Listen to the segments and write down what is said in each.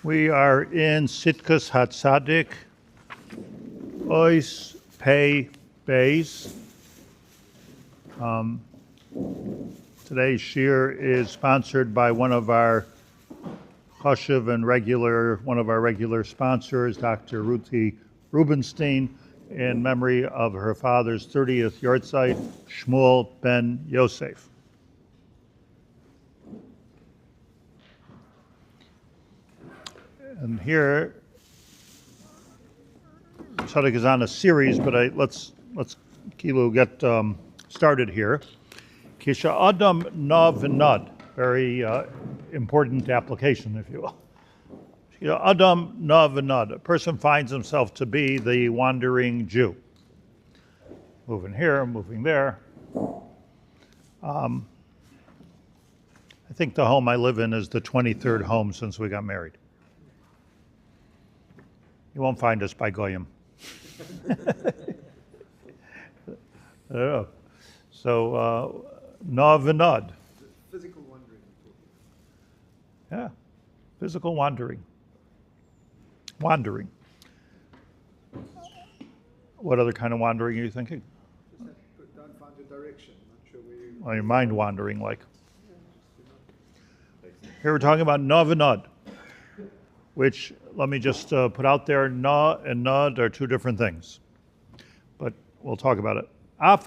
We are in Tzidkas Hatzadik, Ois Pei Beis. Today's Shiur is sponsored by one of our chashuv and one of our regular sponsors, Dr. Ruthie Rubenstein, in memory of her father's 30th yahrzeit, Shmuel ben Yosef. And here, Tzadok is on a series, but let's get started here. Kisha Adam Nav Nad, very important application, if you will. Kisha Adam Nav Nad, a person finds himself to be the wandering Jew. Moving here, moving there. I think the home I live in is the 23rd home since we got married. You won't find us by Goyim. So, Nav and Nad. Physical wandering. Yeah, physical wandering. Wandering. What other kind of wandering are you thinking? Just don't find your direction. Not sure where you... Well, your mind wandering, like. Here we're talking about Nav and Nad, which, let me just put out there, Na and Nad are two different things. But we'll talk about it. At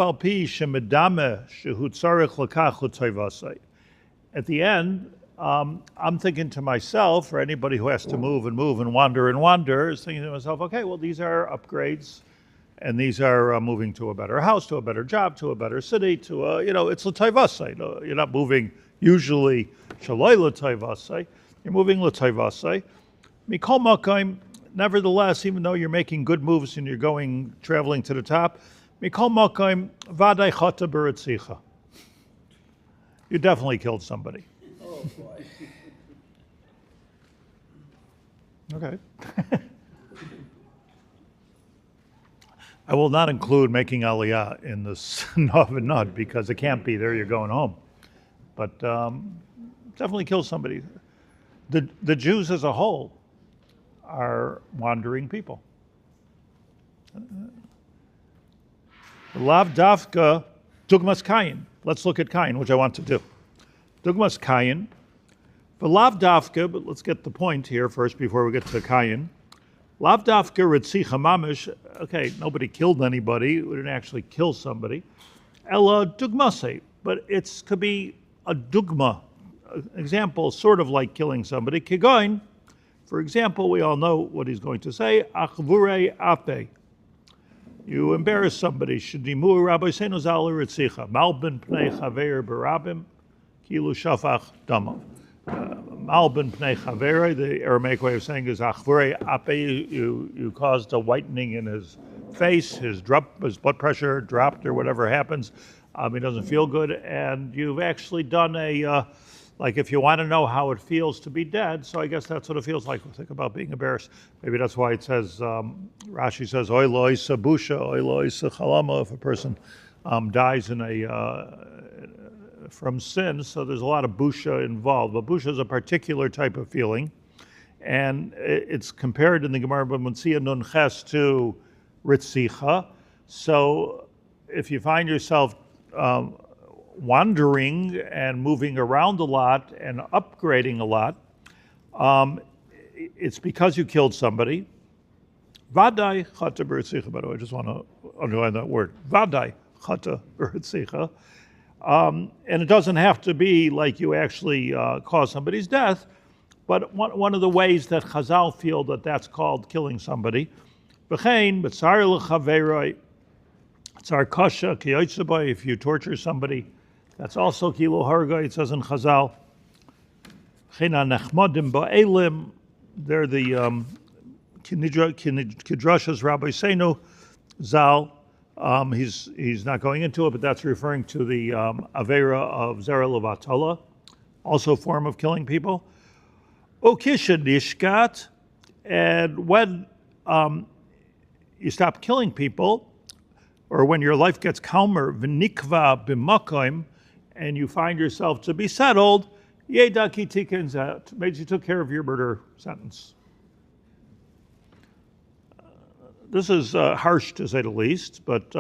the end, I'm thinking to myself, or anybody who has to move and wander, is thinking to myself, okay, well, these are upgrades, and these are moving to a better house, to a better job, to a better city, to a, it's l'tayvasai. You're not moving usually shaloi l'tayvasai. You're moving l'tayvasai. Mikol makom, nevertheless, even though you're making good moves and you're traveling to the top, Mikol makom vaday chata b'ritzicha. You definitely killed somebody. Oh, boy. Okay. I will not include making aliyah in this Nav and Nad because it can't be there, you're going home. But definitely kill somebody. The Jews as a whole are wandering people. Lav dafka dugmas kayin. Let's look at kayin, which I want to do. Dugmas kayin. But lav dafka, but let's get the point here first before we get to kayin. Lav dafka ritzicha mamish. Okay, nobody killed anybody. We didn't actually kill somebody. Ella dugmasei. But it could be a dugma, an example, sort of like killing somebody. Kigoin. For example, we all know what he's going to say. Achvurei ape. You embarrass somebody. Shedimu Rabbi Seinu zal ritzicha. Malbin pnei chaver barabim. Kilu shafach damav. Malbin pnei chaver. The Aramaic way of saying is achvurei ape. You caused a whitening in his face. His blood pressure dropped or whatever happens. He doesn't feel good, and you've actually done like if you want to know how it feels to be dead, so I guess that's what it feels like. Think about being embarrassed. Maybe that's why it says, Rashi says, Oy loy sabusha, oy loy sechalama, if a person dies from sin, so there's a lot of busha involved. But busha is a particular type of feeling, and it's compared in the Gemara b'Muntzia Nun Ches to ritzicha. So if you find yourself wandering and moving around a lot and upgrading a lot, it's because you killed somebody. Vaday chata b'ritzicha, by the way, I just want to underline that word. Vaday chata b'ritzicha. And it doesn't have to be like you actually caused somebody's death, but one of the ways that Chazal feel that that's called killing somebody. V'chein b'tzar l'chaveroi, tzar kasha kiyotzebay, if you torture somebody, that's also kilo harga, it says in Chazal. Chena nechmadim ba'elim, they're the Kidrashas Rabbi Seinu Zal. He's not going into it, but that's referring to the Avera of Zera Levatala, also a form of killing people. Ukisha nishkat, and when you stop killing people, or when your life gets calmer, v'nikva b'makoim, and you find yourself to be settled, Yeda ki tikkun zeh, made you took care of your murder sentence. This is harsh to say the least, but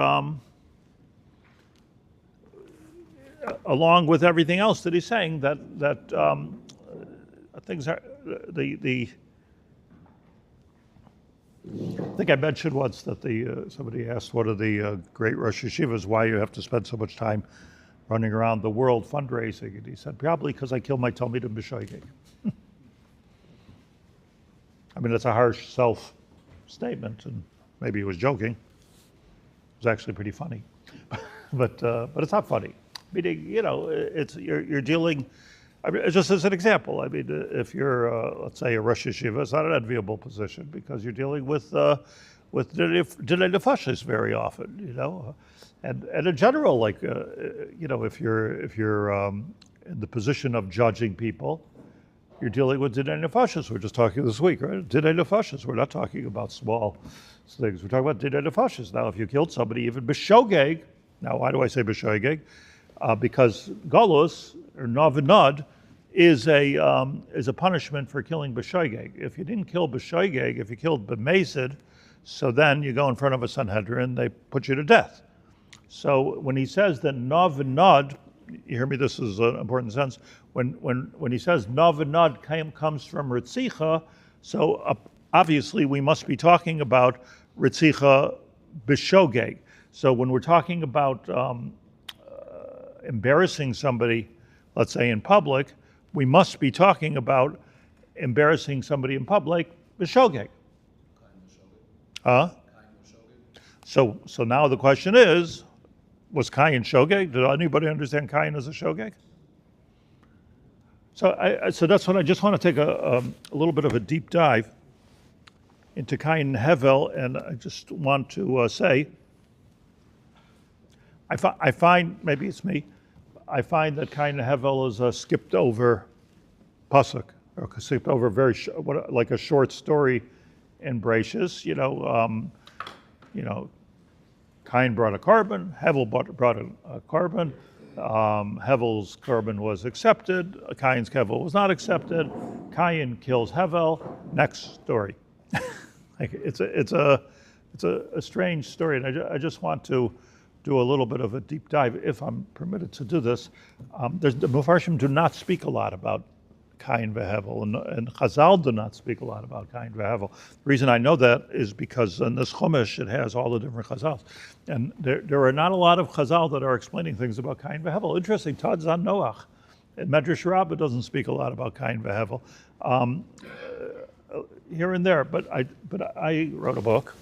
along with everything else that he's saying, that things are the. I think I mentioned once that somebody asked one of the great Rosh Yeshivas why you have to spend so much time running around the world fundraising, and he said probably because I killed my Talmidim b'shoigeg. I mean, it's a harsh self-statement, and maybe he was joking. It was actually pretty funny, but it's not funny. Meaning, you're dealing. I mean, just as an example, I mean, if you're, let's say, a Rosh Yeshiva, it's not an enviable position because you're dealing with Dinei Nefashos very often, and in general, like, if you're in the position of judging people, you're dealing with Dinei Nefashos. We're just talking this week, right? Dinei Nefashos. We're not talking about small things. We're talking about Dinei Nefashos. Now, if you killed somebody, even b'shogeg. Now, why do I say b'shogeg? Because galus or navinad is a punishment for killing b'shoigeg. If you didn't kill b'shoigeg, if you killed b'mesid, so then you go in front of a Sanhedrin, they put you to death. So when he says that navinad, you hear me? This is an important sense. When he says navinad comes from ritzicha, so obviously we must be talking about ritzicha b'shogeg. So when we're talking about embarrassing somebody, let's say in public, we must be talking about embarrassing somebody in public, b'shogeg. So now the question is, was Kayin shogeg? Did anybody understand Kayin as a shogeg? So that's what I just want to take a little bit of a deep dive into Kayin and Hevel, and I just want to say, I find, maybe it's me, I find that Kayin and Hevel is a skipped over pasuk, or skipped over like a short story in Bereshis. Kayin brought a carbon, Hevel brought a carbon. Hevel's carbon was accepted. Kayin's Hevel was not accepted. Kayin kills Hevel. Next story. It's a strange story, and I just want to do a little bit of a deep dive, if I'm permitted to do this. The Mefarshim do not speak a lot about Kayin v'Hevel, and Chazal do not speak a lot about Kayin v'Hevel. The reason I know that is because in this Chumash it has all the different Chazals, and there are not a lot of Chazal that are explaining things about Kayin v'Hevel. Interesting, Todd Zan Noach, in Medrash Rabbah doesn't speak a lot about Kayin v'Hevel. Here and there, but I wrote a book.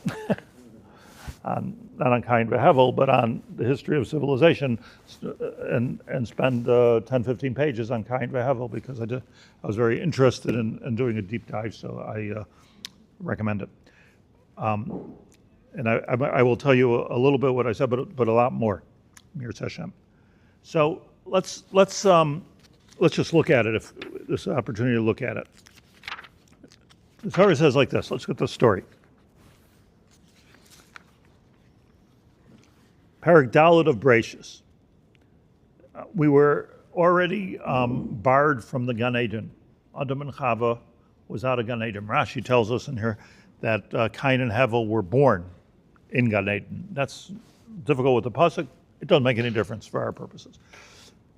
Not on Kayin v'Hevel, but on the history of civilization, and spend 10, 15 pages on Kayin v'Hevel because I was very interested in doing a deep dive, so I recommend it. And I will tell you a little bit what I said, but a lot more. Mir Hashem. So let's just look at it, if there's an opportunity to look at it. The Torah says like this. Let's get the story. Parak Dalet of Bereshis. We were already barred from the Gan Eden. Adam and Chava was out of Gan Eden. Rashi tells us in here that Kayin and Hevel were born in Gan Eden. That's difficult with the pasuk. It doesn't make any difference for our purposes.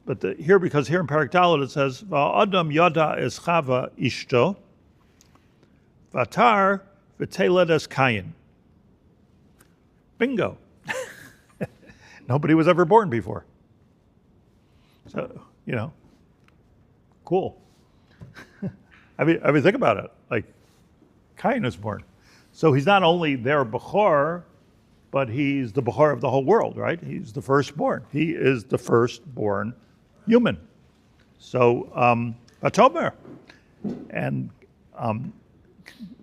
But because here in Parak Dalet it says, Adam yada es Chava ishto, vatar v'teled es Kayin. Bingo. Nobody was ever born before. So, cool. I mean, think about it. Like, Kayin is born. So he's not only their Bechor, but he's the Bechor of the whole world, right? He's the firstborn. He is the firstborn human. So, Vatomer. And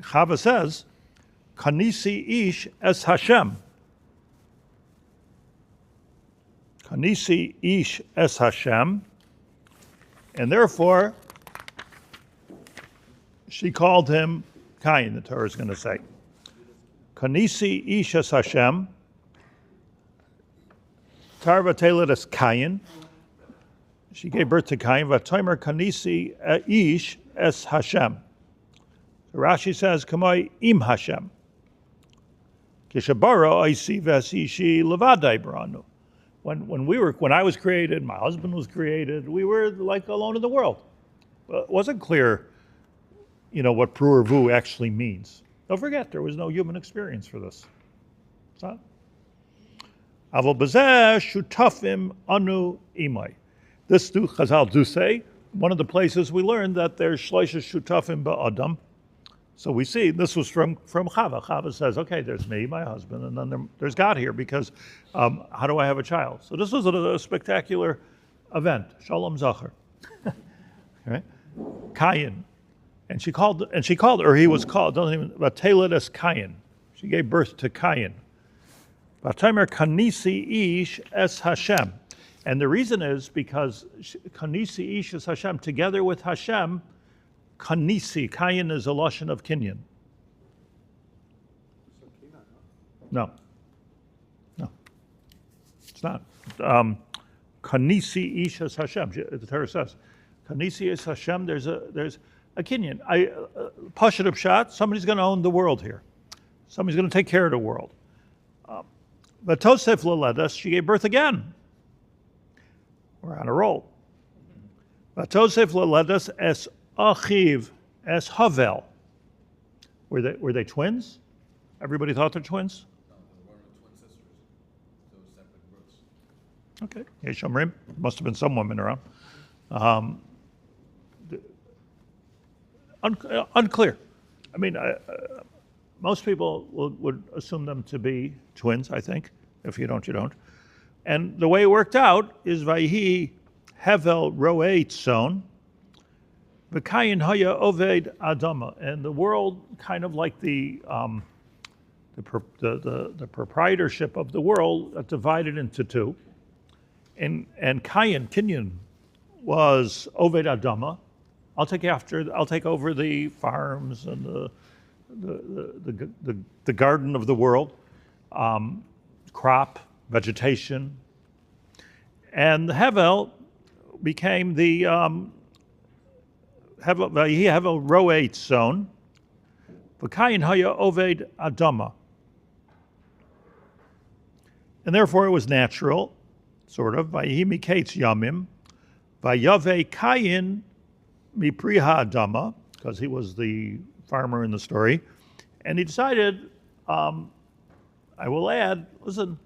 Chava says, Kanisi ish es Hashem. Kanisi ish es Hashem, and therefore she called him Kayin, the Torah is going to say. Kanisi ish es Hashem, tarva telet es Kayin. She gave birth to Cain. V'tomer kanisi ish es Hashem. So Rashi says, "Kamoi im Hashem." Kishabara oisi v'asishi levadai branu. When I was created, my husband was created. We were like alone in the world. It wasn't clear, what pruervu actually means. Don't forget, there was no human experience for this. Aval b'zeh shutafim anu imai. This Chazal do say, one of the places we learned that there's shloisha shutafim ba'adam. So we see, this was from Chava. Chava says, okay, there's me, my husband, and then there's God here because how do I have a child? So this was a spectacular event. Shalom Zachar. Right? Cain. And he was called, don't even, Vatelet es Cain. She gave birth to Cain. Vatimer kanisi ish es Hashem. And the reason is because kanisi ish es Hashem, together with Hashem, kanisi, Cain is a lashon of kinyan. No, it's not. Kanisi ish es Hashem. The Torah says, kanisi is Hashem. There's a kinyan. Pashat pshat. Somebody's going to own the world here. Somebody's going to take care of the world. Vatosef leledas. She gave birth again. We're on a roll. Vatosef leledas es Achiv es Havel. Were they twins? Everybody thought they're twins? No, they weren't twin sisters. They were separate births. Okay. Yeshomrim. Must have been some women around. Unclear. I mean, most people would assume them to be twins, I think. If you don't, you don't. And the way it worked out is Vayhi Hevel Roei Tzon. V'kayin haya oved adama, and the world, kind of like the proprietorship of the world, divided into two. And Cain, Kinyan, was oved adama. I'll take over the farms and the garden of the world, crop, vegetation, and Hevel became the Hevel roei tzon, v'kayin haya oved adama. And therefore it was natural, sort of, vayihi miketz yamim, vayave Cain mipriha adama, because he was the farmer in the story, and he decided, I will add, listen,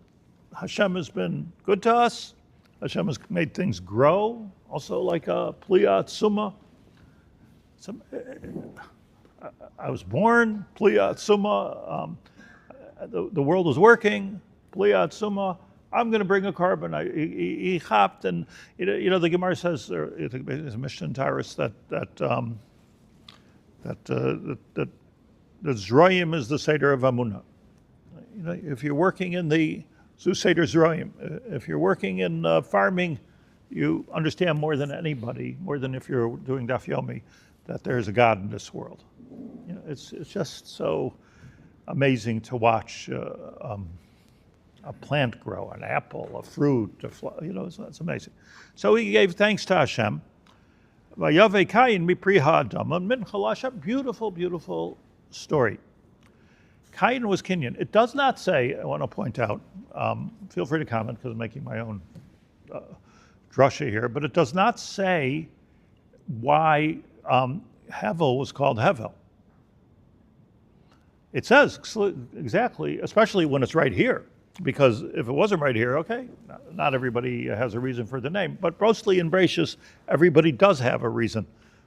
Hashem has been good to us. Hashem has made things grow, also like a pliat summa. I was born, pliat summa. The world was working, pliat summa. I'm going to bring a carbon. He chapped, and the Gemara says, or it's Mishnah Taurus, that Zroyim is the Seder of Amunah. If you're working in the Seder Zroyim, if you're working in farming, you understand more than anybody, more than if you're doing Daf Yomi, that there's a God in this world. It's just so amazing to watch a plant grow, an apple, a fruit, it's amazing. So he gave thanks to Hashem. Vayave Cain mipriha adama min chalasha. Beautiful, beautiful story. Cain was Kinyan. It does not say, I want to point out, feel free to comment because I'm making my own drasha here, but it does not say why Hevel was called Hevel. It says exactly, especially when it's right here, because if it wasn't right here, okay, not everybody has a reason for the name, but mostly in Bereshis, everybody does have a reason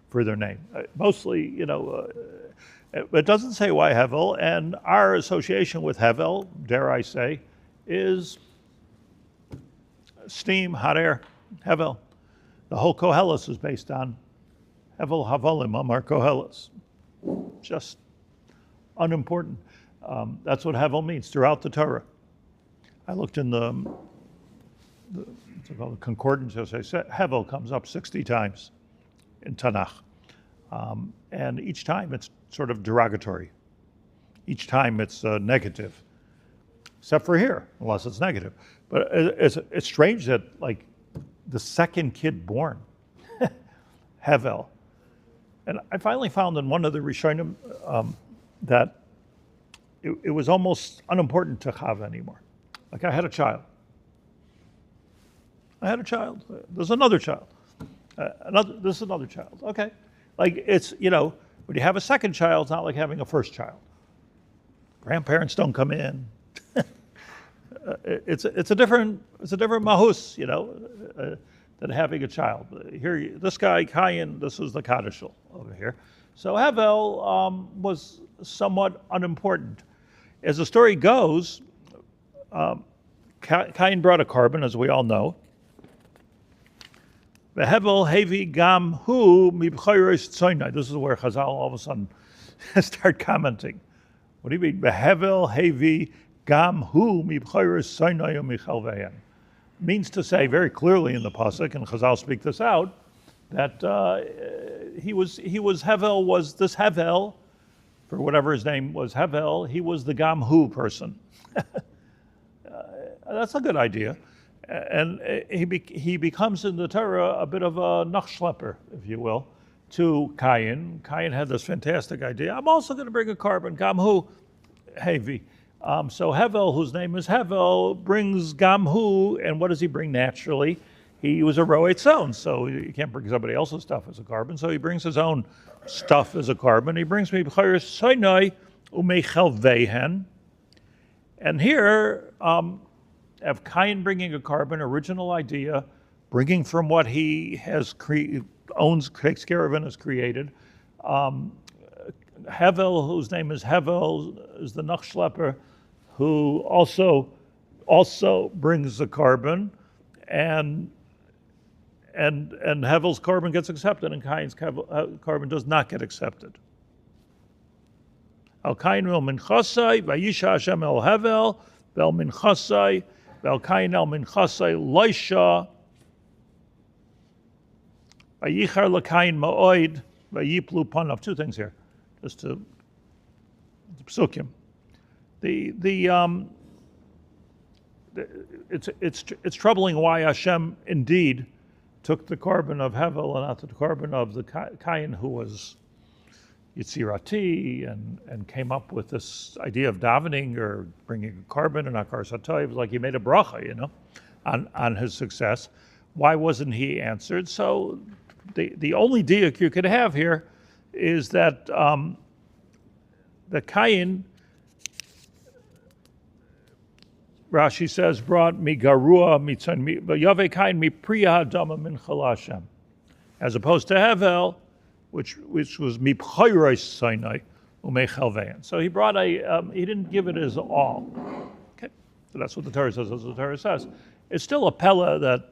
for their name. Mostly, it doesn't say why Hevel, and our association with Hevel, dare I say, is steam, hot air, Hevel. The whole Kehillas is based on Hevel Havolim, Amar Kehillas. Just unimportant. That's what Hevel means throughout the Torah. I looked in the concordance, as I said, Hevel comes up 60 times in Tanakh. And each time it's sort of derogatory. Each time it's negative, except for here, unless it's negative. But it's strange that, like, the second kid born, Hevel. And I finally found in one of the Rishonim that it was almost unimportant to Chav anymore. Like I had a child. There's another child. This is another child. Okay. Like it's, when you have a second child, it's not like having a first child. Grandparents don't come in. It's a different mahus, than having a child. Here, this guy, Kayin, this is the Kadishal over here. So Hevel was somewhat unimportant. As the story goes, Kayin brought a carbon, as we all know. Hevel hevi gam hu mibchayros tzoynai. This is where Chazal all of a sudden start commenting. What do you mean? Hevel hevi gam hu mibchayros tzoynai umichalveyan. Means to say very clearly in the pasuk, and Chazal speak this out, that he was Hevel, was this Hevel, for whatever his name was, Hevel, he was the gam hu person. That's a good idea. And he becomes in the Torah a bit of a nachschlepper, if you will, to Kayin. Kayin had this fantastic idea. I'm also going to bring a carbon, Gamhu Hevi. So Hevel, whose name is Hevel, brings Gamhu, and what does he bring naturally? He was a roet son, so you can't bring somebody else's stuff as a carbon, so he brings his own stuff as a carbon. He brings me B'chayr Soinai Umechel Vehen. And here, of Kayin bringing a carbon, original idea, bringing from what he has owns, takes care of, and has created. Hevel, whose name is Hevel, is the nachschlepper, who also brings the carbon, and Hevel's carbon gets accepted, and Kayin's carbon does not get accepted. Al Kayin el minchasai, vayisha Hashem el Hevel, vel minchasai, vel Kayin el minchasai loisha, vayichar l'Kayin ma'oid, vayiplu panav. Two things here, just to the psukim. It's troubling why Hashem indeed took the carbon of Hevel and not the carbon of the Kayin, who was Yitzirati, and came up with this idea of davening or bringing a carbon and akar satay. It was like he made a bracha, on his success. Why wasn't he answered? So the only diuk you could have here is that the Kayin, Rashi says, brought mi garua mitzan yave Kayin mi priya hadama min chalashem, as opposed to Hevel, which was mi b'chayros Sinai umechalvein. So he brought he didn't give it his all. Okay, so that's what the Torah says. That's what the Torah says. It's still a pella that,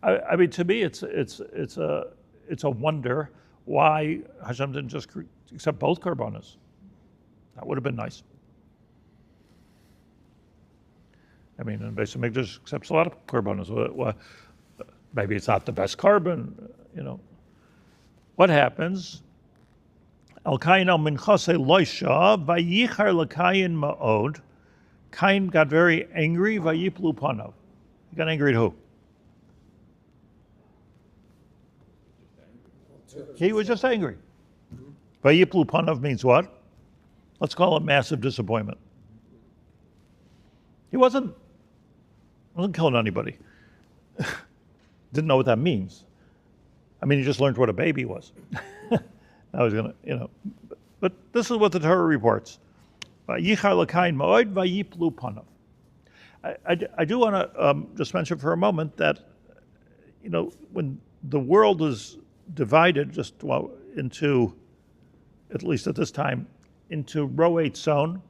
I mean, to me, it's a wonder why Hashem didn't just accept both karbanos. That would have been nice. I mean, and Beis Hamikdash accepts a lot of karbanos. Well, maybe it's not the best carbon, What happens? Al Kayin al minchase loisha vayichar l'Kayin ma'od. Kayin got very angry. Vayiplu panav. He got angry at who? He was just angry. Vayiplu panav means what? Let's call it massive disappointment. He wasn't killing anybody. Didn't know what that means. I mean, he just learned what a baby was. Now he's going to, But this is what the Torah reports. Vayichar l'Kayin ma'od vayiplu panav. I do want to just mention for a moment that, when the world is divided into, at least at this time, into roet son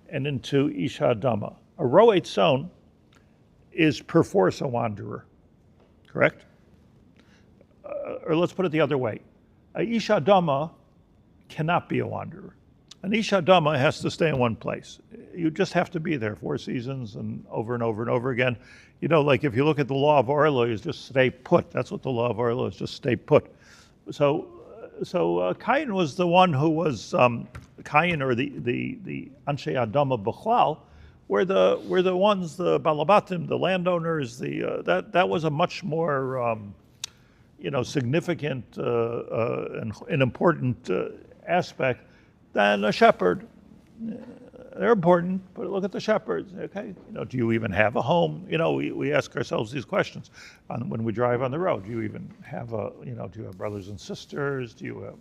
and into isha dama. A roet son is perforce a wanderer, correct? Or let's put it the other way. A isha dama cannot be a wanderer. An isha dama has to stay in one place. You just have to be there 4 seasons and over and over and over again. Like if you look at the law of Orlo, is just stay put. That's what the law of Orlo is, just stay put. So Kayin was the one who was, Kayin, or the Anshe Adama B'chlal, were the ones, the balabatim, the landowners. That was a much more significant and important aspect than a shepherd. They're important, but look at the shepherds. Okay, do you even have a home? We ask ourselves these questions when we drive on the road. Do you even have do you have brothers and sisters? Do you have,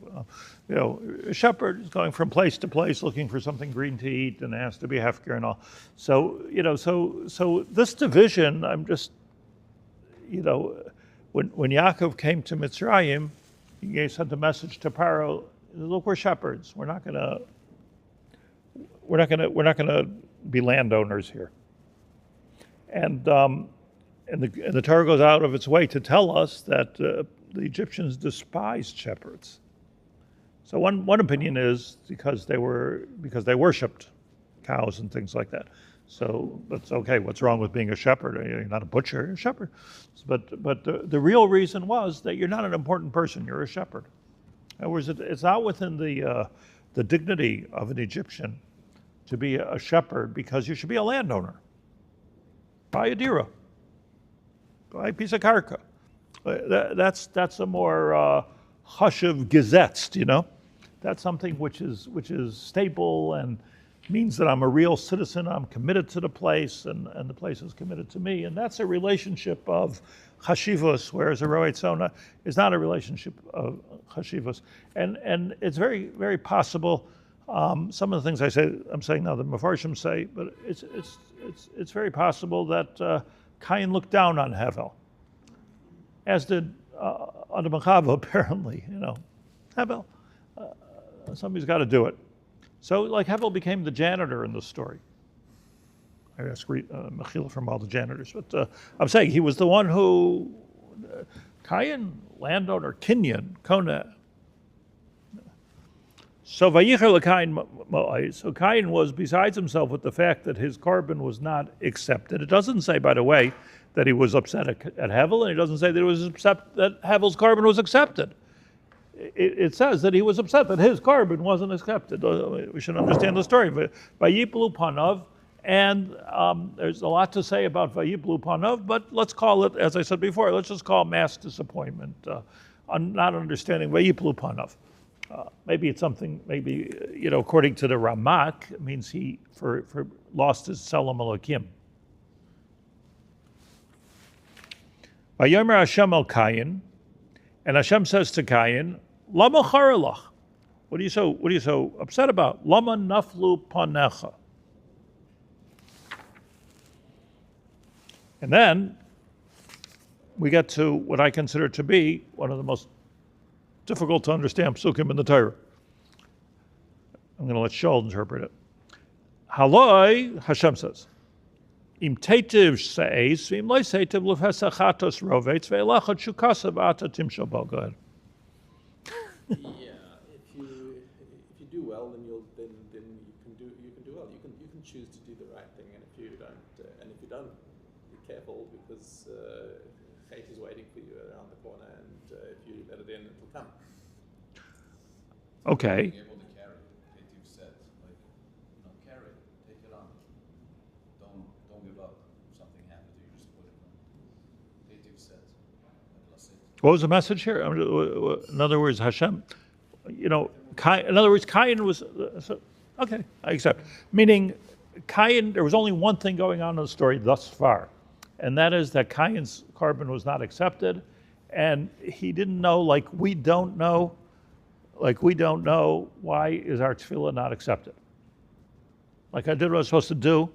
a shepherd is going from place to place looking for something green to eat, and it has to be hefker and all. So so this division, I'm just, when Yaakov came to Mitzrayim, he sent a message to Paro. Look, we're shepherds. We're not gonna be landowners here. And the Torah goes out of its way to tell us that the Egyptians despised shepherds. So one opinion is because they worshipped cows and things like that. So that's okay. What's wrong with being a shepherd? You're not a butcher, you're a shepherd. But the real reason was that you're not an important person. You're a shepherd. In other words, it's not within the dignity of an Egyptian to be a shepherd, because you should be a landowner. Buy a dira. Buy a piece of karka. That's a more chashuv gesetzt, That's something which is stable and means that I'm a real citizen. I'm committed to the place, and the place is committed to me. And that's a relationship of chashivos, whereas a roet zona is not a relationship of chashivos. And it's very, very possible. Some of the things I'm saying now, the Mefarshim say, but it's very possible that Cain looked down on Hevel, as did Adam and Chava, apparently. Hevel, somebody's got to do it. So, like, Hevel became the janitor in the story. I ask Mechila from all the janitors, but I'm saying he was the one who Cain, landowner, Kinyan, Kona. So Vayicher l'Cain Mo'ai. So Cain was besides himself with the fact that his carbon was not accepted. It doesn't say, by the way, that he was upset at Hevel, and it doesn't say that he was upset that Hevel's carbon was accepted. It says that he was upset that his carbon wasn't accepted. We should understand the story. Vayiplu Panav, and there's a lot to say about Vayiplu Panav, but let's call it, as I said before, let's just call it mass disappointment, not understanding Vayiplu Panav. Maybe it's something, according to the Ramak, it means he lost his Selam Elokim. Vayomer Hashem el Cain, and Hashem says to Cain, Lama charelach. What are you so upset about? Lama naflu panecha. And then we get to what I consider to be one of the most difficult to understand psukim in the Torah. I'm going to let Shaul interpret it. Haloi, Hashem says, Im teitiv se'ez, v'im loy seitiv l'fesach atos rovetz, ve'elachot shukasav ata timshal bo. Go ahead. Yeah, if you do well, then you can do well. You can choose to do the right thing, and if you don't, be careful, because fate is waiting for you around the corner, and if you let it in, it will come. Okay. Being able to carry it, you've said, carry it, take it on. Don't give up. If something happens, you just put it on. You've said, What was the message here? In other words, Hashem, in other words, Cain was, okay, I accept. Meaning, Cain, there was only one thing going on in the story thus far, and that is that Cain's carbon was not accepted, and he didn't know, like we don't know why is our tefillah not accepted. Like I did what I was supposed to do.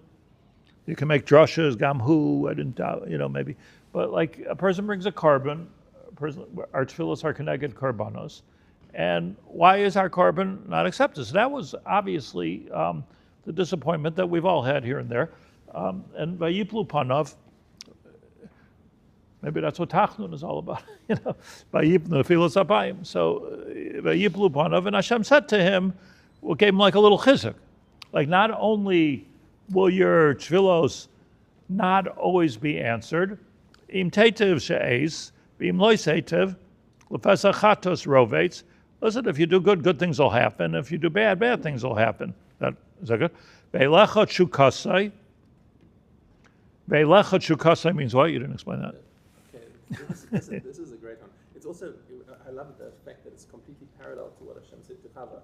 You can make drushes, gamhu, I didn't doubt, maybe. But like a person brings a carbon, our tefillahs are connected karbanos, and why is our carbon not accepted? So that was obviously the disappointment that we've all had here and there. And vayiplu panav, maybe that's what Tachnun is all about, vayiplu nefilas apayim. So vayiplu panav, and Hashem said to him, gave him like a little chizuk, like not only will your tefillos not always be answered, im tetiv she'ez, v'im loy setiv, l'pesach chatos rovetz. Listen, if you do good, good things will happen. If you do bad, bad things will happen. Is that good? Ve'elachot shukasai, Ve'lecha Shukasai means what? You didn't explain that. Okay, this is a great one. It's also, I love the fact that it's completely parallel to what Hashem said to Chava.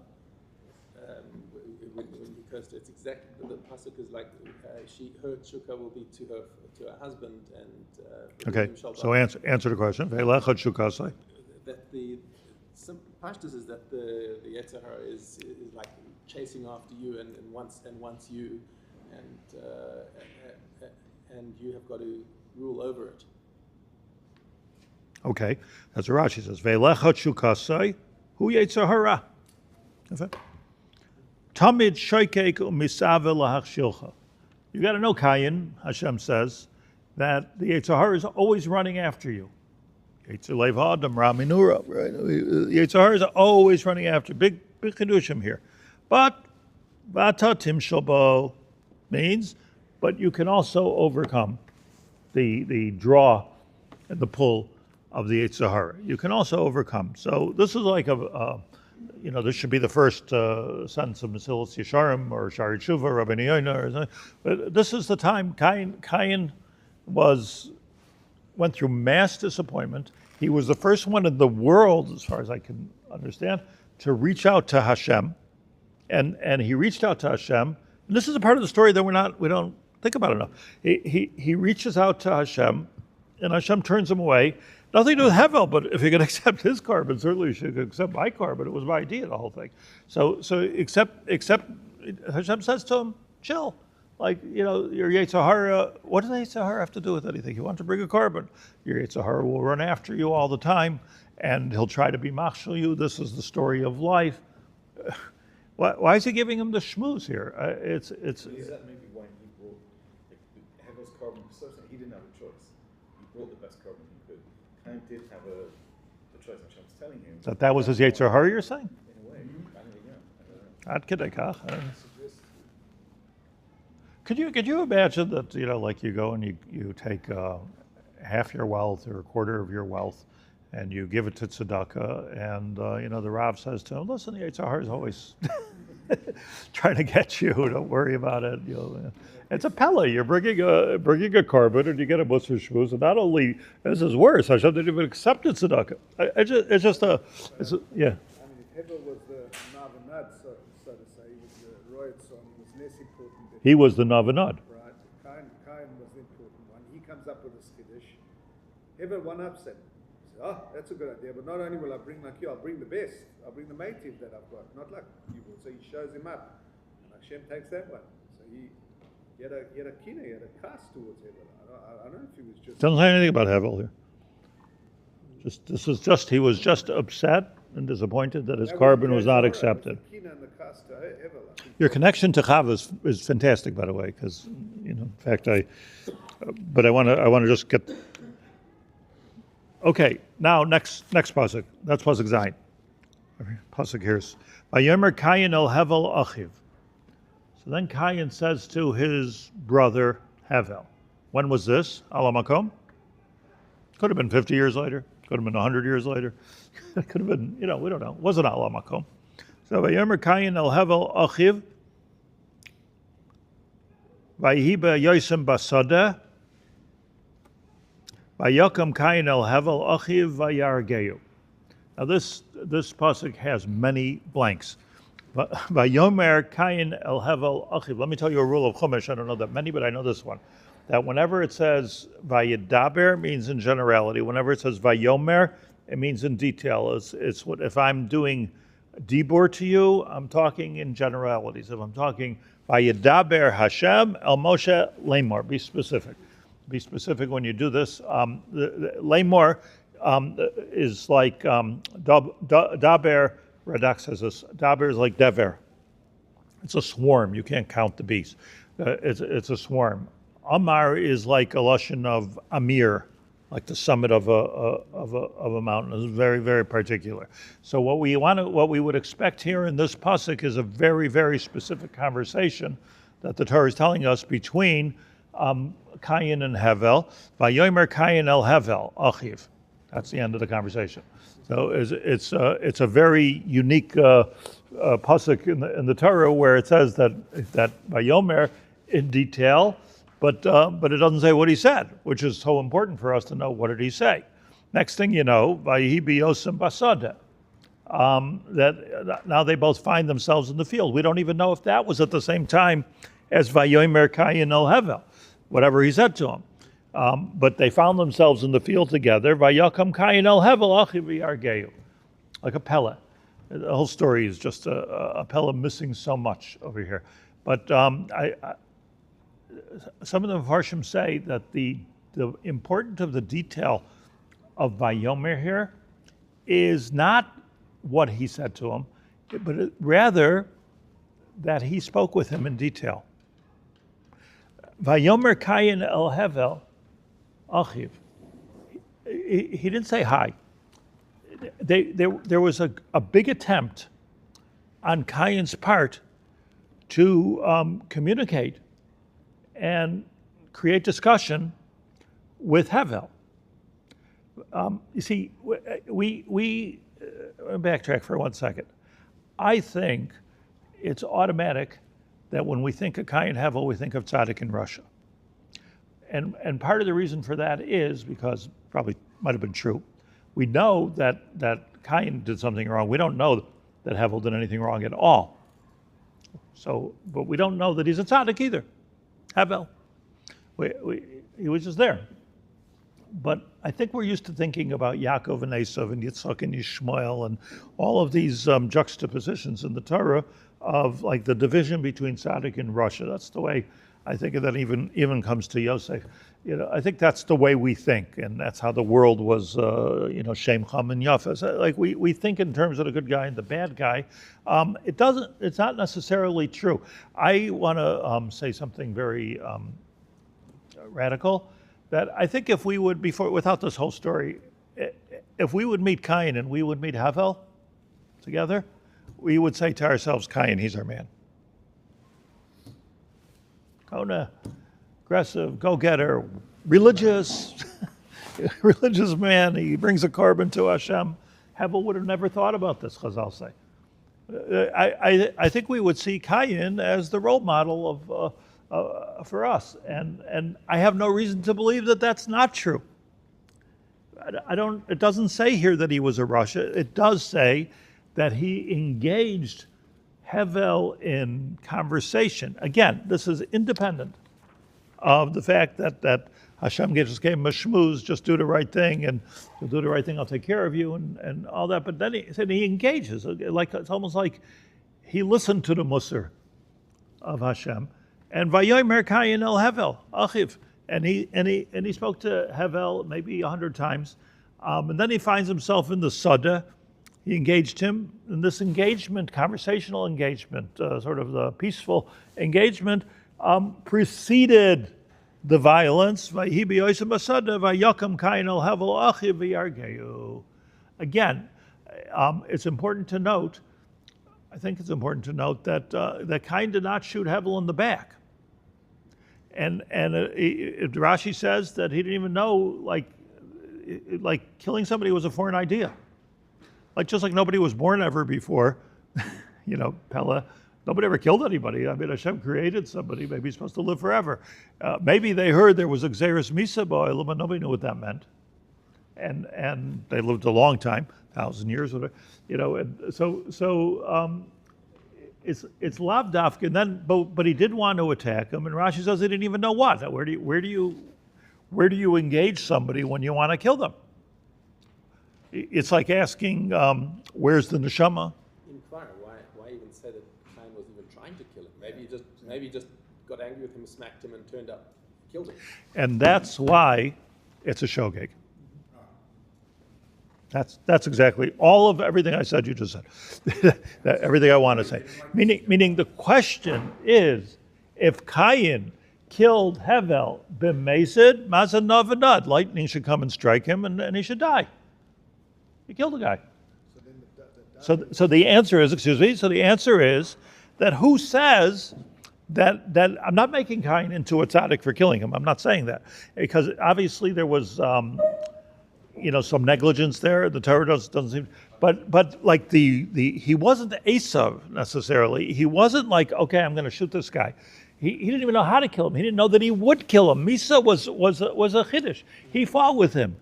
When he cursed her, it's exactly the pasuk is like her tshuka will be to her husband and. Okay, so answer the question. Ve'lecha Shukasai. That the pashtus is that the Yetzirah is like chasing after you and wants you, and you have got to rule over it. Okay, that's what Rashi says. Ve'lecha Shukasai hu Yetzirah. Tamid shoykek u'misave lahachshilcha. You got to know, Kayin, Hashem says, that the Yetzirah is always running after you. Yetzirah Adam Raminura, right? The Yetzirah is always running after. Big chidushim here. But Vata Timshalbo means, but you can also overcome the draw and the pull of the Yetzirah. You can also overcome. So this is like this should be the first sentence of Kehillas Shivtei or Shari Tshuva, Rabbi Yaacov or something. But this is the time Kayin went through mass disappointment. He was the first one in the world, as far as I can understand, to reach out to Hashem. And he reached out to Hashem. And this is a part of the story that we don't think about enough. He reaches out to Hashem, and Hashem turns him away. Nothing to do with Hevel, but if you can accept his carbon, certainly you should accept my carbon. It was my idea, the whole thing. So accept. Hashem says to him, chill. Like, your Yetzirah, what does the Yetzirah have to do with anything? You want to bring a carbon. Your Yetzirah will run after you all the time, and he'll try to be machshel you. This is the story of life. Why is he giving him the shmooze here? It's. Is that maybe why he brought Hevel's carbon? He didn't have a choice. He brought the best carbon he could. Chaim did have a choice. Hashem was telling him that was his Yetzirah, you're saying? In a way, Ad kedei kach. Could you imagine that, like you go and you take half your wealth or a quarter of your wealth and you give it to tzedakah, and the Rav says to him, listen, the Yetzirah is always trying to get you, don't worry about it. It's a pella. You're bringing a carbon and you get a musar shmuz, and not only, this is worse, Hashem didn't even accept the tzedakah. Yeah. I mean, if Hevel was the Navanad, so to say, he was the royal son, he was less important. He was the Navanad. Right. Kain was the important one. He comes up with a skiddush. Hevel one-ups him. He says, that's a good idea, but not only will I bring like you, I'll bring the best. I'll bring the mative that I've got, not like you will. So he shows him up. And Hashem takes that one. So he had a kina, he had a cast towards Hevel. I don't know if he was just... Doesn't say anything about Hevel here. He was just upset and disappointed that his carbon was not accepted. Your connection to Chava is fantastic, by the way, because in fact but I want to just get. Okay, now next pasuk. That's pasuk Zayin. Pasuk here is Vayomer Kayin el Hevel achiv. So then Kayin says to his brother Hevel. When was this? Ala makom? Could have been 50 years later. Could have been 100 years later. It could have been, we don't know. It wasn't ala makom. So Vayomer Kayin el Hevel achiv. Vayihiba Yosem Basada. Vayakam Kayin el Hevel achiv vayargeyu. Now this pasuk has many blanks. Vayomer Kayin el Hevel achiv. Let me tell you a rule of Chumash. I don't know that many, but I know this one. That whenever it says Vayidaber, it means in generality. Whenever it says Vayomer, it means in detail. It's what if I'm doing dibur to you, I'm talking in generalities. If I'm talking Vayidaber Hashem el Moshe Lemor, be specific. Be specific when you do this. The Lemor is like Daber. Radak says this. Daber is like Dever. It's a swarm. You can't count the bees. It's a swarm. Amar is like a lashon of Amir, like the summit of a mountain. It's very, very particular. So what we would expect here in this pasuk is a very, very specific conversation that the Torah is telling us between Kayin and Hevel. Vayomer Kayin el Hevel achiv. That's the end of the conversation. So it's a very unique pasuk in the Torah where it says that Vayomer in detail, but it doesn't say what he said, which is so important for us to know what did he say. Next thing you know, Vayihi biyosim basada, that now they both find themselves in the field. We don't even know if that was at the same time as Vayomer Kayin el Hevel, whatever he said to him. But they found themselves in the field together. Vayakam Kayin el Hevel achi v'yargeu, like a Pella. The whole story is just a Pella missing so much over here. But some of the Mepharshim say that the importance of the detail of Vayomer here is not what he said to him, but rather that he spoke with him in detail. Vayomer Kayin el Hevel achiv. He didn't say hi. There was a big attempt on Kayin's part to communicate and create discussion with Hevel. You see, we backtrack for 1 second. I think it's automatic that when we think of Kayin Hevel, we think of Tzadok in Russia. And part of the reason for that is because, probably might have been true, we know that Kayin did something wrong. We don't know that Hevel did anything wrong at all. So, but we don't know that he's a Tzadok either, Hevel. He was just there. But I think we're used to thinking about Yaakov and Esav and Yitzchak and Yishmael and all of these juxtapositions in the Torah of like the division between Tzadok and Russia. That's the way I think that even comes to Yosef. I think that's the way we think, and that's how the world was, Shem, Cham, and Yafes. Like we think in terms of the good guy and the bad guy. It's not necessarily true. I want to say something very radical. That I think if we would, without this whole story, if we would meet Kayin and we would meet Hevel together, we would say to ourselves, Kayin, he's our man. Kona, aggressive, go-getter, religious, religious man. He brings a carbon to Hashem. Hevel would have never thought about this, Chazal say. I think we would see Kayin as the role model for us, and I have no reason to believe that that's not true. It doesn't say here that he was a Russia. It does say that he engaged Hevel in conversation. Again, this is independent of the fact that Hashem just gave him a shmooze, just do the right thing, and you'll do the right thing, I'll take care of you, and all that. But then he said he engages. It's almost like he listened to the Musar of Hashem. And Vayomer Kayin el Hevel achiv, and he spoke to Hevel maybe 100 times, and then he finds himself in the Sada. He engaged him, and this engagement, conversational engagement, sort of the peaceful engagement, preceded the violence. Vayihi biyosim basada vayakam Kayin el Hevel achiv v'yargeu. Again, it's important to note. I think it's important to note that Kayin did not shoot Hevel in the back. And Rashi says that he didn't even know, like killing somebody was a foreign idea. Just like nobody was born ever before, Pella, nobody ever killed anybody. I mean, Hashem created somebody, maybe he's supposed to live forever. Maybe they heard there was a Xeris Misa Boilam, but nobody knew what that meant. And they lived a long time, 1,000 years, whatever, and so it's lav dafka, and then but he did want to attack him, and Rashi says he didn't even know what. Where do you engage somebody when you want to kill them? It's like asking, where's the neshama? Inquire why even say that Chaim wasn't even trying to kill him? Maybe he just got angry with him, smacked him, and turned up, killed him. And that's why it's a shogeg. That's exactly all of everything I said. You just said everything I want to say. Meaning the question is, if Kayin killed Hevel b'mesid mazan navadad, lightning should come and strike him, and he should die. He killed the guy. So the answer is, the answer is that who says that I'm not making Kayin into a tzaddik for killing him. I'm not saying that, because obviously there was some negligence there. The Torah doesn't seem, but like he wasn't Esav necessarily. He wasn't like, okay, I'm going to shoot this guy. He didn't even know how to kill him. He didn't know that he would kill him. Misa was a chiddush. He fought with him.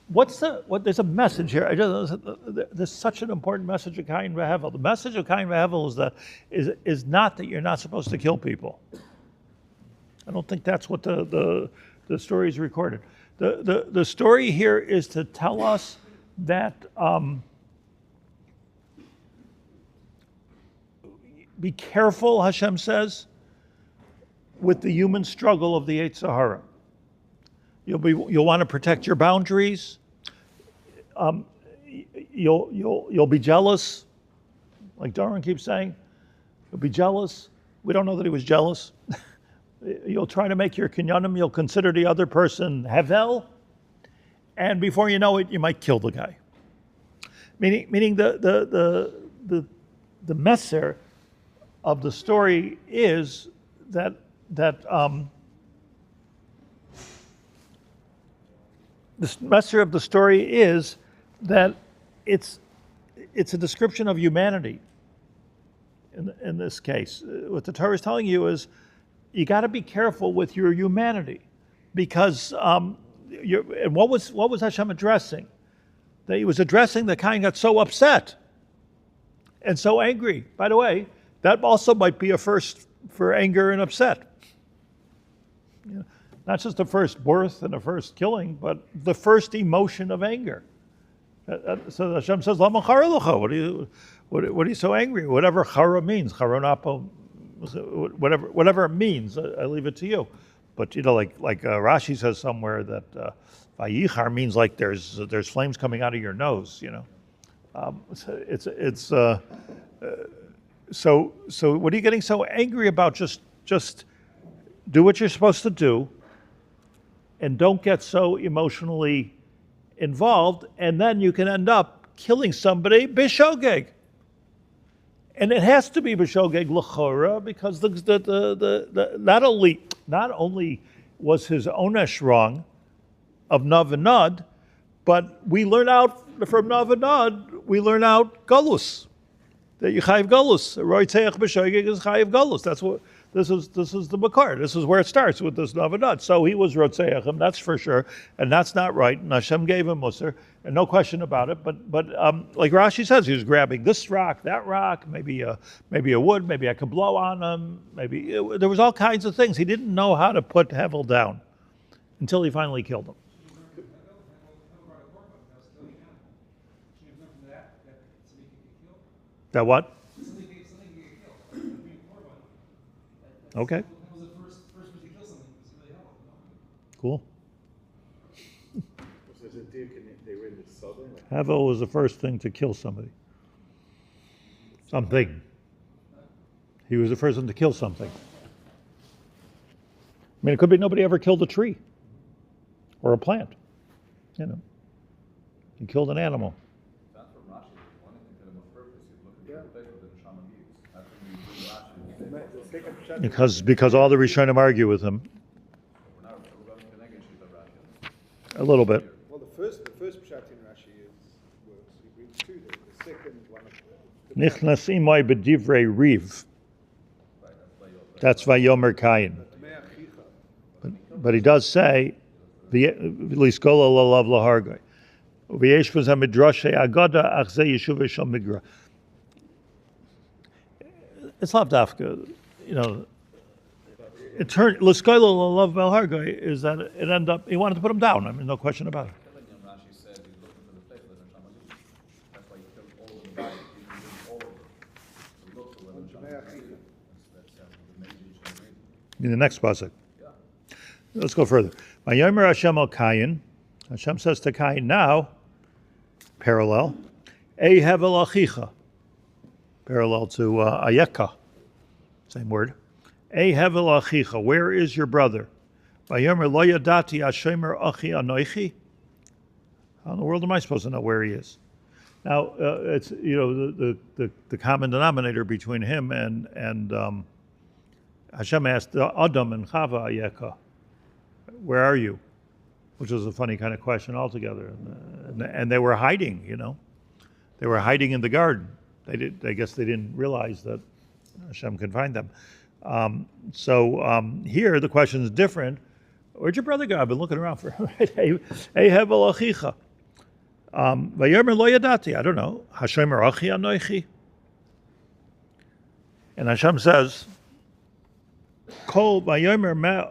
There's a message here. There's such an important message of Kain v'Hevel. The message of Kain v'Hevel is not that you're not supposed to kill people. I don't think that's what the story is recorded. The story here is to tell us that be careful, Hashem says, with the human struggle of the Yetzer Hara. You'll want to protect your boundaries. You'll be jealous, like Doran keeps saying. You'll be jealous. We don't know that he was jealous. You'll try to make your kinyanim. You'll consider the other person hevel, and before you know it, you might kill the guy. Meaning the messer of the story is that the messer of the story is that it's a description of humanity. In this case, what the Torah is telling you is you got to be careful with your humanity, because and what was Hashem addressing? That he was addressing the Kain got so upset and so angry. By the way, that also might be a first for anger and upset. Not just the first birth and the first killing, but the first emotion of anger. So Hashem says, "Lama chara lecha?" What are you so angry? Whatever chara means, charonapo, whatever it means, I leave it to you. But like Rashi says somewhere that vayichar means like there's flames coming out of your nose. So what are you getting so angry about? Just do what you're supposed to do, and don't get so emotionally involved, and then you can end up killing somebody b'shogeg. And it has to be b'shogeg l'chora, because not only was his onesh wrong of Nav and Nod, but we learn out from Nav and Nod, we learn out galus. That you chayiv galus. Roitzeach b'shogeg is chayiv galus. That's what this is the makar. This is where it starts with this Nav and Nod. So he was rotzeachim, that's for sure, and that's not right. And Hashem gave him musar, and no question about it. But like Rashi says, he was grabbing this rock, that rock, maybe a wood, maybe I could blow on him, there was all kinds of things. He didn't know how to put Hevel down until he finally killed him. That what? Okay. Cool. Hevel was the first thing to kill somebody. Something. He was the first one to kill something. I mean, it could be nobody ever killed a tree or a plant. He killed an animal. Because all the Rishonim argue with him. A little bit. Well, the first pshat in Rashi works. He brings two there. The second one of Nichnas imay b'divrei riv. That's vayomer Kain. But he does say, "Liskola lalav lahargay." V'yesh v'zeh midrashay agada ach zeh yeshuv shel migra. It's lav dafka. It turned Liskola lalav lahargay is that it ended up he wanted to put him down. I mean, no question about it. In the next pasuk. Let's go further. Vayomer Hashem al Kain. Hashem says to Kain now, parallel, Ei hevel achicha. Parallel to ayeka. Same word. Ei hevel achicha. Where is your brother? Vayomer lo yadati ashemer achi anoichi. How in the world am I supposed to know where he is? Now it's the common denominator between him and Hashem asked Adam and Chava ayeka, where are you? Which was a funny kind of question altogether. And they were hiding, They were hiding in the garden. I guess they didn't realize that Hashem could find them. Here the question is different. Where'd your brother go? I've been looking around for him. Hey, Hevel Achicha. Vayomer lo yadati. I don't know. Hashemer Achi Anoichi. And Hashem says, Kol Vayomer Me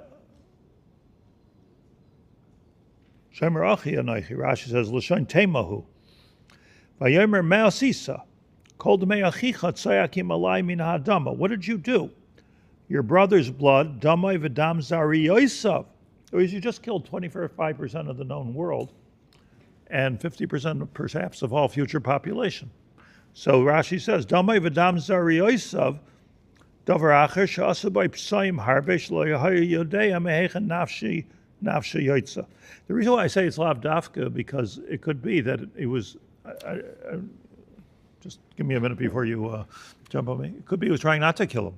Shemer Achi Anoichi. Rashi says, L'shon Temahu. Vayomer Me Asisa. Kol Dmei Achicha Tzayakim Alai Min Ha'adama. What did you do? Your brother's blood, Damai V'dam Zari Yoisav. You just killed 25% of the known world and 50% perhaps of all future population. So Rashi says, Damai V'dam Zari Yoisav, Davar Acher Sha'asa By P'sayim Harbesh Lo Yahayu Yodea Mehechen Nafshi Yoitza. The reason why I say it's Lav Dafka, because it could be that it was, just give me a minute before you jump on me. It could be he was trying not to kill him.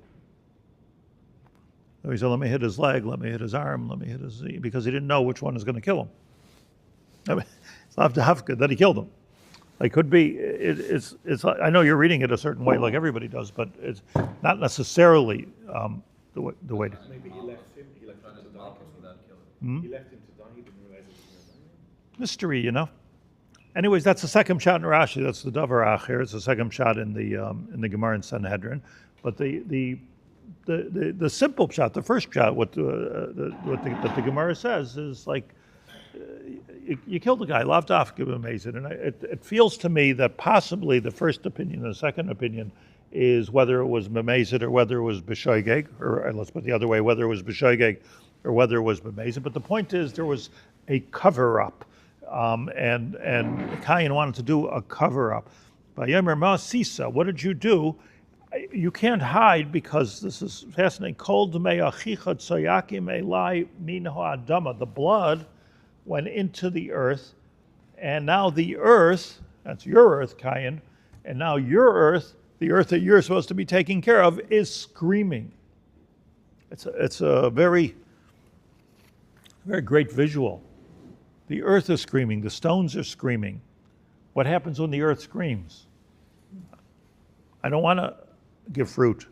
So he said, let me hit his leg, let me hit his arm, let me hit his... because he didn't know which one is going to kill him. I mean, it's not Hafka that he killed him. It could be, it's. I know you're reading it a certain way like everybody does, but it's not necessarily the way. Maybe he left him to die. He left him to die, he didn't realize it was going to die. Mystery, you know. Anyways, that's the second shot in Rashi. That's the Davar Acher. It's the second shot in the Gemara in Sanhedrin. But the simple shot, the first shot, what the Gemara says is like, you killed the guy, lav dafka b'mezid, and it feels to me that possibly the first opinion and the second opinion is whether it was b'mezid or whether it was b'shoigeg, or let's put it the other way, whether it was b'shoigeg or whether it was b'mezid. But the point is there was a cover-up, and Cain wanted to do a cover-up. Vayomer ma sisa, what did you do? You can't hide, because this is fascinating. Kol d'mei achicha tzayakim elai min ha'adama. The blood went into the earth, and now the earth, that's your earth, Cain, and now your earth, the earth that you're supposed to be taking care of, is screaming. It's a very, very great visual. The earth is screaming, the stones are screaming. What happens when the earth screams? I don't want to give fruit.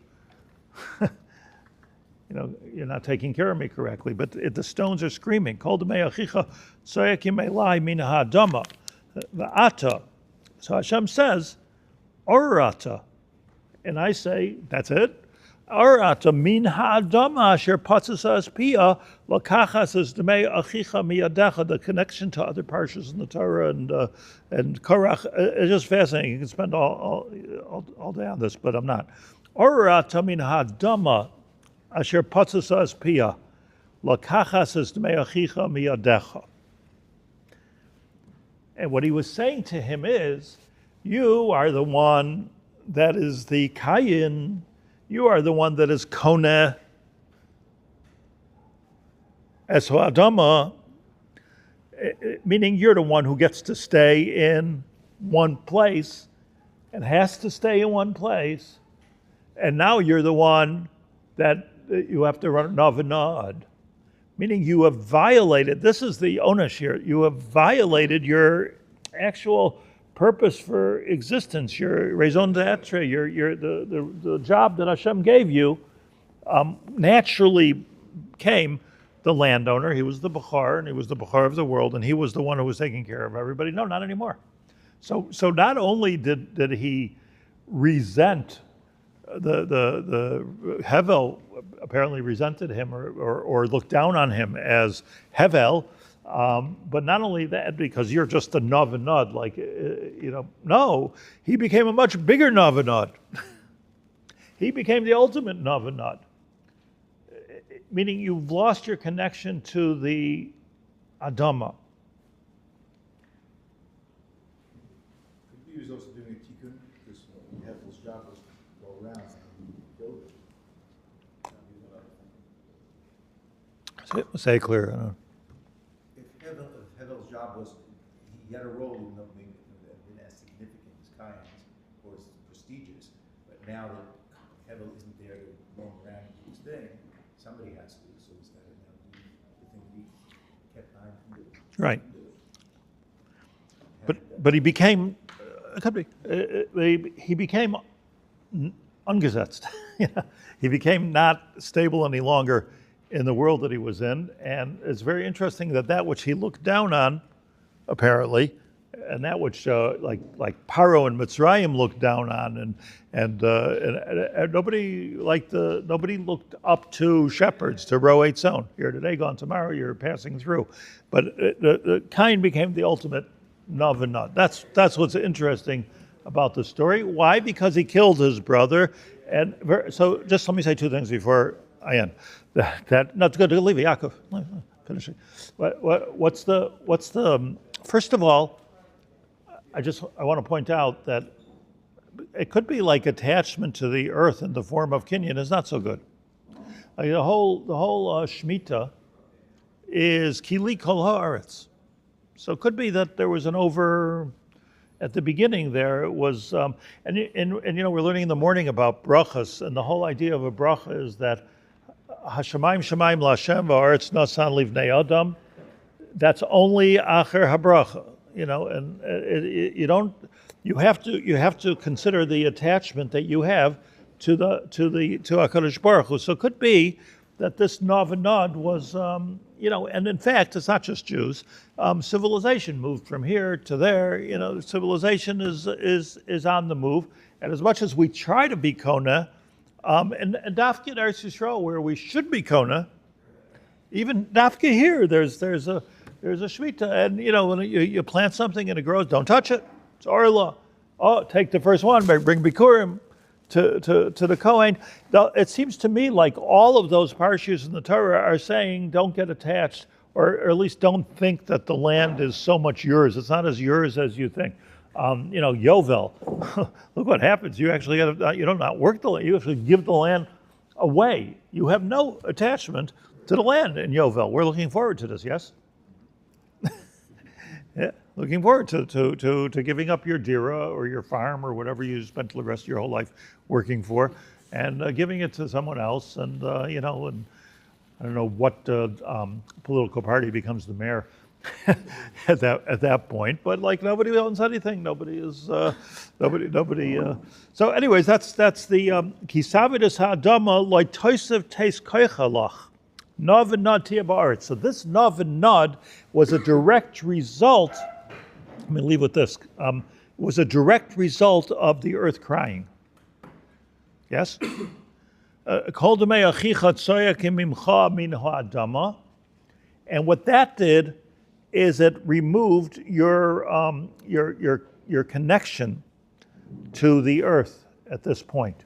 You're not taking care of me correctly. But the stones are screaming. Kol d'mei achicha tzayakim elai min ha'adama v'ata. So Hashem says, orata. And I say, that's it? Orata min ha'adama asher patzasas pia lakachas es d'mei achicha miyadecha. The connection to other parshas in the Torah and Korach is just fascinating. You can spend all day on this, but I'm not. Orata min ha'adama asher patzasas pia lakachas es d'mei achicha miyadecha. And what he was saying to him is, you are the one that is the kayin. You are the one that is koneh es ha'adama, meaning you're the one who gets to stay in one place and has to stay in one place. And now you're the one that you have to run navanad, meaning you have violated, this is the onesh here, you have violated your actual purpose for existence, your raison d'etre, the job that Hashem gave you. Naturally came the landowner. He was the Bechar, and he was the Bechar of the world, and he was the one who was taking care of everybody. No, not anymore. So not only did he resent the Hevel, apparently resented him or looked down on him as Hevel, but not only that, because you're just a navanad, no, he became a much bigger navanad. He became the ultimate navanad, meaning you've lost your connection to the Adama. He was also doing a tikkun, because Hevel's job was to go around and build it. Say it clear. I don't know. If Hevel's job was, he had a role in not being as significant as Cain's or as prestigious, but now that Hevel isn't there to roam around and do his thing, somebody has to, so instead of now doing the thing he kept behind him to do. Right. But he became, he became ungesetzt. He became not stable any longer in the world that he was in. And it's very interesting that which he looked down on, apparently, and that which like Paro and Mitzrayim looked down on, and nobody looked up to shepherds, to Roe Zone. Here today, gone tomorrow. You're passing through, but the Cain became the ultimate Nav and Nod. That's what's interesting about the story. Why? Because he killed his brother, and so just let me say two things before I end. That's good to leave Yaakov. Finishing. What's the first of all? I want to point out that it could be like attachment to the earth in the form of kinyan is not so good. Like the whole Shemitah is kili kol haaretz. So it could be that there was an over at the beginning there. It was and we're learning in the morning about brachas, and the whole idea of a bracha is that Hashemayim Shemaim LaHashem va'aretz nasan livnei Adam. That's only acher habracha. And you have to consider the attachment that you have to HaKadosh Baruch Hu. So it could be that this Nav and Nod was, and in fact, it's not just Jews. Civilization moved from here to there. Civilization is on the move. And as much as we try to be Kona, and Dafka in Eretz Yisrael, where we should be Kona, even Dafka here, there's a Shemitah, and when you plant something and it grows, don't touch it. It's Orla. Oh, take the first one, bring Bikurim to the Kohen. It seems to me like all of those parshas in the Torah are saying don't get attached, or at least don't think that the land is so much yours. It's not as yours as you think. Yovel, look what happens. You actually you don't not work the land. You actually give the land away. You have no attachment to the land in Yovel. We're looking forward to this, yes? Yeah, looking forward to giving up your dira or your farm or whatever you spent the rest of your whole life working for, and giving it to someone else. And and I don't know what political party becomes the mayor at that point, but like nobody owns anything. Nobody is nobody. So, anyways, that's the kisavidus ha'adama loy toisev teis koichalach. Nav and Nod tia ba'aretz. So this Nav and Nod was a direct result. Let me leave with this. Was a direct result of the earth crying. Yes. Kol demei achicha tzoyak imimcha min ha'adama. And what that did is it removed your connection to the earth at this point.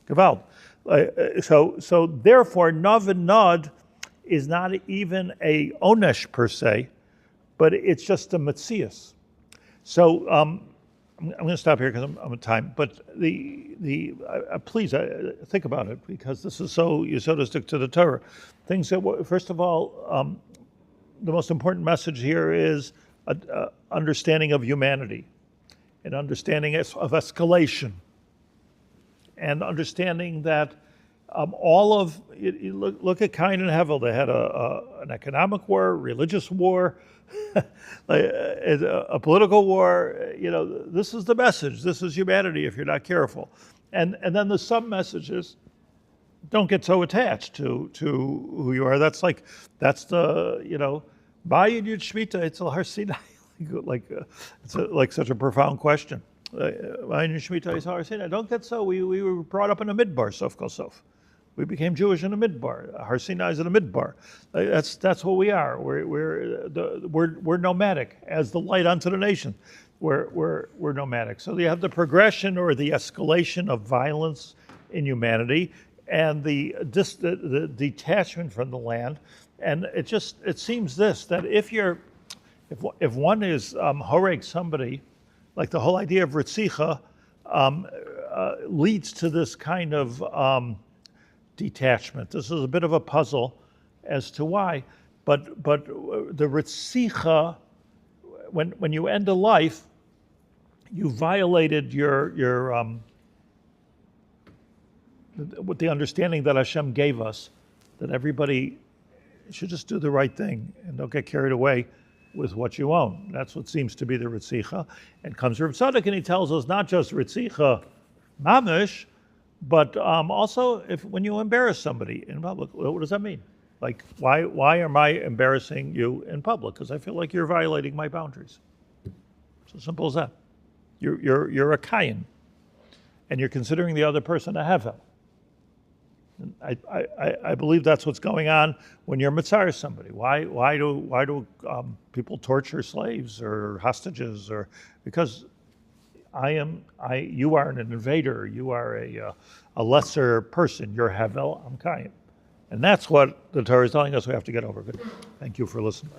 Gewalt. So therefore, Nav and Nod is not even a onesh per se, but it's just a metzias. So I'm going to stop here because I'm at time. But please think about it, because this is so yesodistic to the Torah. Things that, first of all, the most important message here is understanding of humanity, and understanding of escalation. And understanding that look at Cain and Hevel. They had an economic war, religious war, a political war. This is the message. This is humanity if you're not careful. And then the sub-message is, don't get so attached to who you are. That's the Bayin Yud Shmita Etzel Har Sinai. It's like such a profound question. Don't get so. We were brought up in a midbar, sof kol sof. We became Jewish in a midbar. Har Sinai is in a midbar. That's what we are. We're nomadic as the light unto the nation. We're nomadic. So you have the progression or the escalation of violence in humanity, and the detachment from the land. And it seems that if one is horeg somebody, like the whole idea of Ritzicha leads to this kind of detachment. This is a bit of a puzzle as to why, but the Ritzicha, when you end a life, you violated with the understanding that Hashem gave us, that everybody should just do the right thing and don't get carried away with what you own. That's what seems to be the Ritzicha. And comes Rav Tzadok and he tells us not just Ritzicha mamish, but also when you embarrass somebody in public. What does that mean? Like, why am I embarrassing you in public? Because I feel like you're violating my boundaries. It's as simple as that. You're a kahén, and you're considering the other person a hevel. I believe that's what's going on when you're mitzar somebody. Why do people torture slaves or hostages? Or because you are an invader. You are a lesser person. You're hevel. I'm kahén. And that's what the Torah is telling us we have to get over. Good. Thank you for listening.